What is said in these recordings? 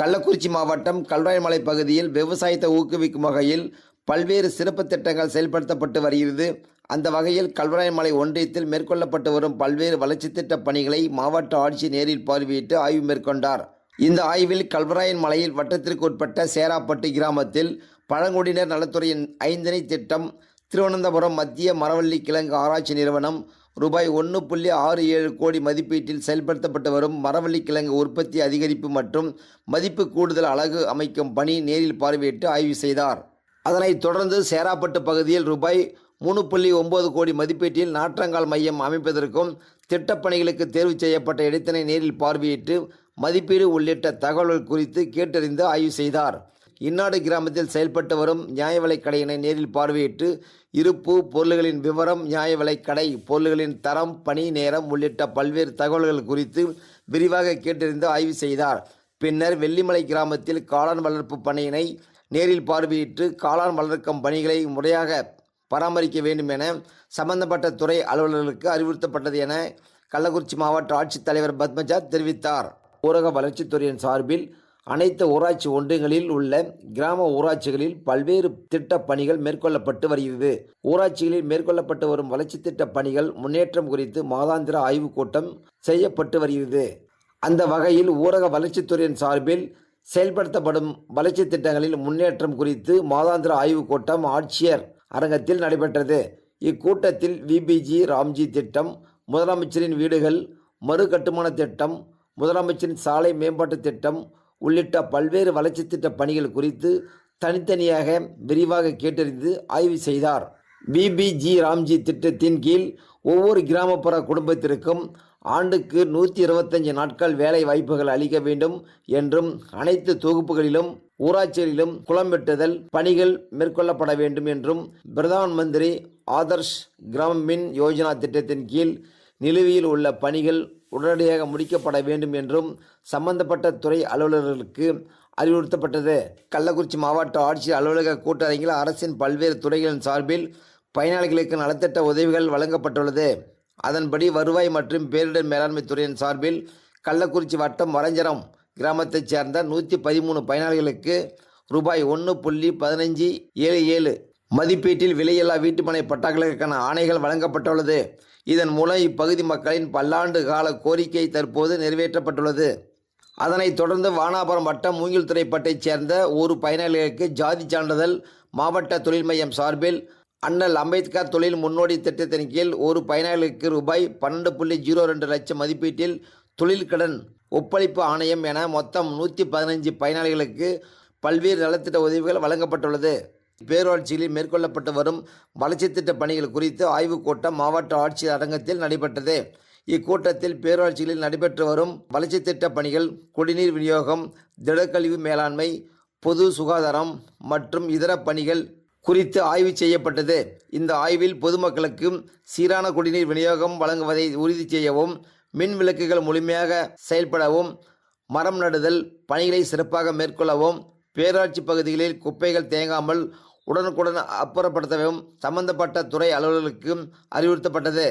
கள்ளக்குறிச்சி மாவட்டம் கல்வராயன்மலை பகுதியில் விவசாயத்தை ஊக்குவிக்கும் வகையில் பல்வேறு சிறப்பு திட்டங்கள் செயல்படுத்தப்பட்டு வருகிறது. அந்த வகையில் கல்வராயன்மலை ஒன்றியத்தில் மேற்கொள்ளப்பட்டு வரும் பல்வேறு வளர்ச்சி திட்ட பணிகளை மாவட்ட ஆட்சியர் நேரில் பார்வையிட்டு ஆய்வு மேற்கொண்டார். இந்த ஆய்வில் கல்வராயன்மலையில் வட்டத்திற்கு உட்பட்ட சேராப்பட்டு கிராமத்தில் பழங்குடியினர் நலத்துறையின் 5 திட்டம், திருவனந்தபுரம் மத்திய மரவள்ளி கிழங்கு ஆராய்ச்சி நிறுவனம் ரூபாய் 1.67 கோடி மதிப்பீட்டில் செயல்படுத்தப்பட்டு வரும் மரவள்ளி கிழங்கு உற்பத்தி அதிகரிப்பு மற்றும் மதிப்பு கூடுதல் அலகு அமைக்கும் பணி நேரில் பார்வையிட்டு ஆய்வு செய்தார். அதனைத் தொடர்ந்து சேராப்பட்டு பகுதியில் ரூபாய் 3.9 கோடி மதிப்பீட்டில் நாற்றங்கால் மையம் அமைப்பதற்கும் திட்டப்பணிகளுக்கு தேர்வு செய்யப்பட்ட இடத்தினை நேரில் பார்வையிட்டு மதிப்பீடு உள்ளிட்ட தகவல்கள் குறித்து கேட்டறிந்து ஆய்வு செய்தார். இந்நாடு கிராமத்தில் செயல்பட்டு வரும் நியாய விலைக் கடையினை நேரில் பார்வையிட்டு இருப்பு, பொருள்களின் விவரம், நியாய விலைக் கடை பொருள்களின் தரம், பணி நேரம் உள்ளிட்ட பல்வேறு தகவல்கள் குறித்து விரிவாக கேட்டறிந்து ஆய்வு செய்தார். பின்னர் வெள்ளிமலை கிராமத்தில் காளான் வளர்ப்பு பணியினை நேரில் பார்வையிட்டு காளான் வளர்க்கும் பணிகளை முறையாக பராமரிக்க வேண்டும் என சம்பந்தப்பட்ட துறை அலுவலர்களுக்கு அறிவுறுத்தப்பட்டது என கள்ளக்குறிச்சி மாவட்ட ஆட்சித்தலைவர் பத்மஜா தெரிவித்தார். ஊரக வளர்ச்சித்துறையின் சார்பில் அனைத்து ஊராட்சி ஒன்றியங்களில் உள்ள கிராம ஊராட்சிகளில் பல்வேறு திட்ட பணிகள் மேற்கொள்ளப்பட்டு வருகிறது. ஊராட்சிகளில் மேற்கொள்ளப்பட்டு வரும் வளர்ச்சி திட்ட பணிகள் முன்னேற்றம் குறித்து மாதாந்திர ஆய்வுக் கூட்டம் செய்யப்பட்டு வருகிறது. அந்த வகையில் ஊரக வளர்ச்சித்துறையின் சார்பில் செயல்படுத்தப்படும் வளர்ச்சி திட்டங்களில் முன்னேற்றம் குறித்து மாதாந்திர ஆய்வுக் கூட்டம் ஆட்சியர் அரங்கத்தில் நடைபெற்றது. இக்கூட்டத்தில் விபிஜி ராம்ஜி திட்டம், முதலமைச்சரின் வீடுகள் மறு கட்டுமான திட்டம், முதலமைச்சரின் சாலை மேம்பாட்டு திட்டம் உள்ளிட்ட பல்வேறு வளர்ச்சி திட்ட பணிகள் குறித்து தனித்தனியாக விரிவாக கேட்டறிந்து ஆய்வு செய்தார். விபிஜி ராம்ஜி திட்டத்தின் கீழ் ஒவ்வொரு கிராமப்புற குடும்பத்திற்கும் ஆண்டுக்கு 125 நாட்கள் வேலை வாய்ப்புகள் அளிக்க வேண்டும் என்றும், அனைத்து தொகுப்புகளிலும் ஊராட்சிகளிலும் குளம் வெட்டுதல் பணிகள் மேற்கொள்ளப்பட வேண்டும் என்றும், பிரதான் மந்திரி ஆதர்ஷ் கிராமின் யோஜனா திட்டத்தின் கீழ் நிலுவையில் உள்ள பணிகள் உடனடியாக முடிக்கப்பட வேண்டும் என்றும் சம்பந்தப்பட்ட துறை அலுவலர்களுக்கு அறிவுறுத்தப்பட்டது. கள்ளக்குறிச்சி மாவட்ட ஆட்சியர் அலுவலக கூட்டரங்கில் அரசின் பல்வேறு துறைகளின் சார்பில் பயனாளிகளுக்கு நலத்திட்ட உதவிகள் வழங்கப்பட்டுள்ளது. அதன்படி வருவாய் மற்றும் பேரிடர் மேலாண்மை துறையின் சார்பில் கள்ளக்குறிச்சி வட்டம் வரஞ்சரம் கிராமத்தைச் சேர்ந்த 113 பயனாளிகளுக்கு ரூபாய் 1.1577 மதிப்பீட்டில் விலையில்லா வீட்டுமனை பட்டாக்களுக்கான ஆணைகள் வழங்கப்பட்டுள்ளது. இதன் மூலம் இப்பகுதி மக்களின் பல்லாண்டு கால கோரிக்கை தற்போது நிறைவேற்றப்பட்டுள்ளது. அதனைத் தொடர்ந்து வானாபுரம் வட்டம் மூங்கில்துறைப்பட்டைச் சேர்ந்த ஒரு பயனாளிகளுக்கு ஜாதி சான்றிதழ் மாவட்ட தொழில் மையம் சார்பில் அண்ணல் அம்பேத்கர் தொழில் முன்னோடி திட்டத்தின் கீழ் ஒரு பயனாளிகளுக்கு ரூபாய் 12.02 லட்சம் மதிப்பீட்டில் தொழில் கடன் ஒப்பளிப்பு ஆணையம் என மொத்தம் 115 பயனாளிகளுக்கு பல்வேறு நலத்திட்ட உதவிகள் வழங்கப்பட்டுள்ளது. பேரூராட்சிகளில் மேற்கொள்ளப்பட்டு வரும் வளர்ச்சி திட்ட பணிகள் குறித்து ஆய்வுக் கூட்டம் மாவட்ட ஆட்சியர் அரங்கத்தில் நடைபெற்றது. இக்கூட்டத்தில் பேரூராட்சிகளில் நடைபெற்று வரும் வளர்ச்சி திட்ட பணிகள், குடிநீர் விநியோகம், திடக்கழிவு மேலாண்மை, பொது சுகாதாரம் மற்றும் இதர பணிகள் குறித்து ஆய்வு செய்யப்பட்டது. இந்த ஆய்வில் பொதுமக்களுக்கு சீரான குடிநீர் விநியோகம் வழங்குவதை உறுதி செய்யவும், மின் விளக்குகள் முழுமையாக செயல்படவும், மரம் நடுதல் பணிகளை சிறப்பாக மேற்கொள்ளவும், பேரூராட்சி பகுதிகளில் குப்பைகள் தேங்காமல் உடனுக்குடன் அப்புறப்படுத்தவும் சம்பந்தப்பட்ட துறை அலுவலர்களுக்கு அறிவுறுத்தப்பட்டது.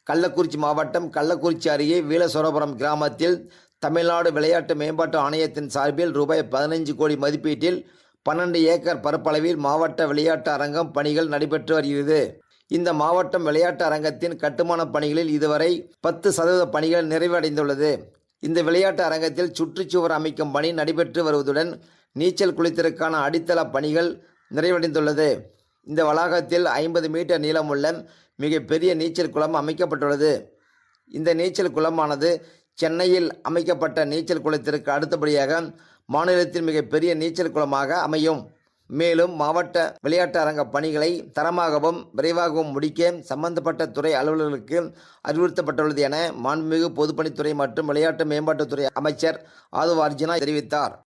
கள்ளக்குறிச்சி மாவட்டம் கள்ளக்குறிச்சி அருகே வீலசோரபுரம் கிராமத்தில் தமிழ்நாடு விளையாட்டு மேம்பாட்டு ஆணையத்தின் சார்பில் ரூபாய் 15 கோடி மதிப்பீட்டில் 12 ஏக்கர் பரப்பளவில் மாவட்ட விளையாட்டு அரங்கம் பணிகள் நடைபெற்று வருகிறது. இந்த மாவட்டம் விளையாட்டு அரங்கத்தின் கட்டுமான பணிகளில் இதுவரை 10% பணிகள் நிறைவடைந்துள்ளது. இந்த விளையாட்டு அரங்கத்தில் சுற்றுச்சுவர் அமைக்கும் பணி நடைபெற்று வருவதுடன் நீச்சல் குளத்திற்கான அடித்தள பணிகள் நிறைவடைந்துள்ளது. இந்த வளாகத்தில் 50 மீட்டர் நீளமுள்ள மிகப்பெரிய நீச்சல் குளம் அமைக்கப்பட்டுள்ளது. இந்த நீச்சல் குளமானது சென்னையில் அமைக்கப்பட்ட நீச்சல் குளத்திற்கு அடுத்தபடியாக மாநிலத்தில் மிகப்பெரிய நீச்சல் குளமாக அமையும். மேலும் மாவட்ட விளையாட்டு அரங்க பணிகளை தரமாகவும் விரைவாகவும் முடிக்க சம்பந்தப்பட்ட துறை அலுவலர்களுக்கு அறிவுறுத்தப்பட்டுள்ளது என மாண்புமிகு பொதுப்பணித்துறை மற்றும் விளையாட்டு மேம்பாட்டுத்துறை அமைச்சர் ஆதவ அர்ஜுனா தெரிவித்தார்.